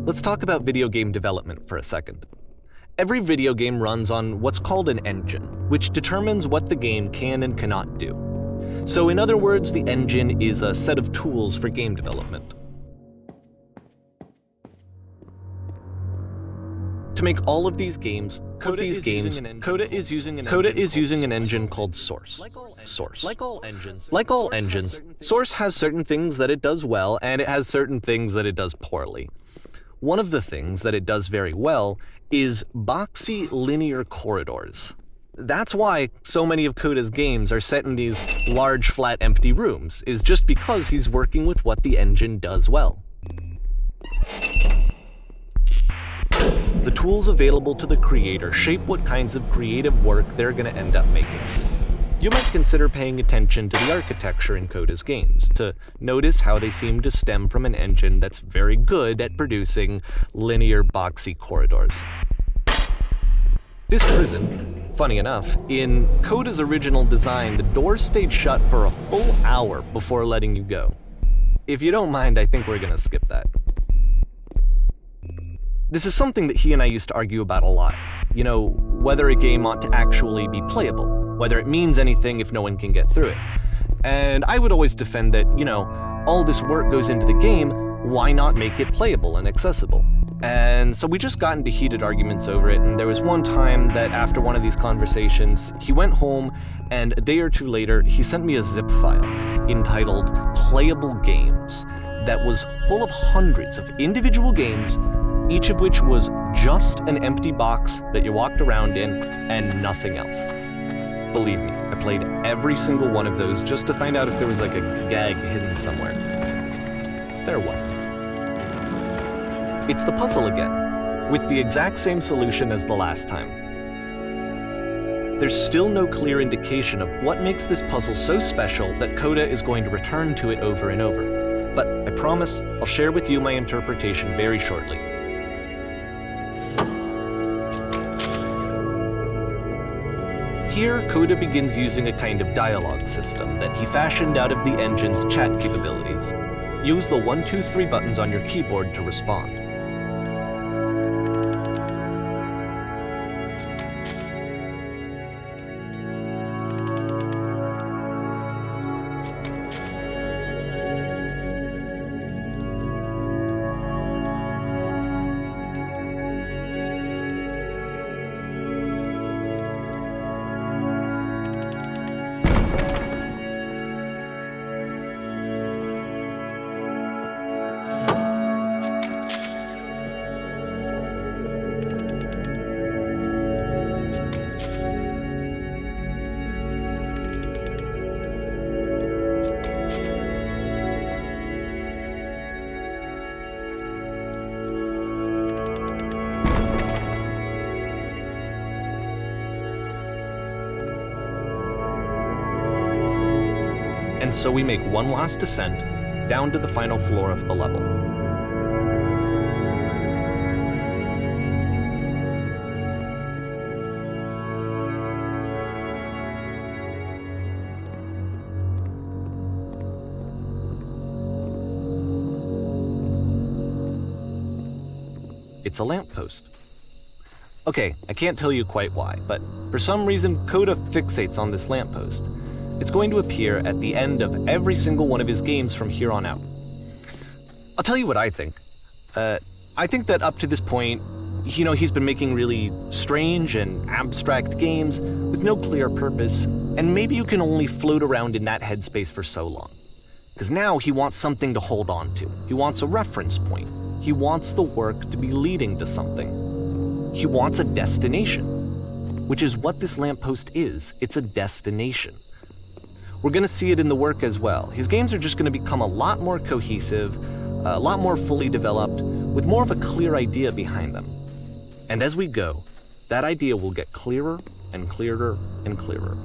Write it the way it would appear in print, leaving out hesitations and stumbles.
Let's talk about video game development for a second. Every video game runs on what's called an engine, which determines what the game can and cannot do. So in other words, the engine is a set of tools for game development. To make all of these games, Coda is using an engine called Source. Like all engines, Source has certain things that it does well, and it has certain things that it does poorly. One of the things that it does very well is boxy linear corridors. That's why so many of Coda's games are set in these large, flat, empty rooms, is just because he's working with what the engine does well. The tools available to the creator shape what kinds of creative work they're going to end up making. You might consider paying attention to the architecture in Coda's games, to notice how they seem to stem from an engine that's very good at producing linear, boxy corridors. This prison, funny enough, in Coda's original design, the doors stayed shut for a full hour before letting you go. If you don't mind, I think we're going to skip that. This is something that he and I used to argue about a lot. You know, whether a game ought to actually be playable, whether it means anything if no one can get through it. And I would always defend that, all this work goes into the game, why not make it playable and accessible? And so we just got into heated arguments over it, and there was one time that after one of these conversations, he went home, and a day or two later, he sent me a zip file entitled Playable Games that was full of hundreds of individual games, each of which was just an empty box that you walked around in and nothing else. Believe me, I played every single one of those just to find out if there was like a gag hidden somewhere. There wasn't. It's the puzzle again, with the exact same solution as the last time. There's still no clear indication of what makes this puzzle so special that Coda is going to return to it over and over. But I promise I'll share with you my interpretation very shortly. Here, Coda begins using a kind of dialogue system that he fashioned out of the engine's chat capabilities. Use the 1, 2, 3 buttons on your keyboard to respond. And so we make one last descent down to the final floor of the level. It's a lamppost. Okay, I can't tell you quite why, but for some reason Coda fixates on this lamppost. It's going to appear at the end of every single one of his games from here on out. I'll tell you what I think. I think that up to this point, he's been making really strange and abstract games with no clear purpose, and maybe you can only float around in that headspace for so long. Because now he wants something to hold on to. He wants a reference point. He wants the work to be leading to something. He wants a destination, which is what this lamppost is. It's a destination. We're going to see it in the work as well. His games are just going to become a lot more cohesive, a lot more fully developed, with more of a clear idea behind them. And as we go, that idea will get clearer and clearer and clearer.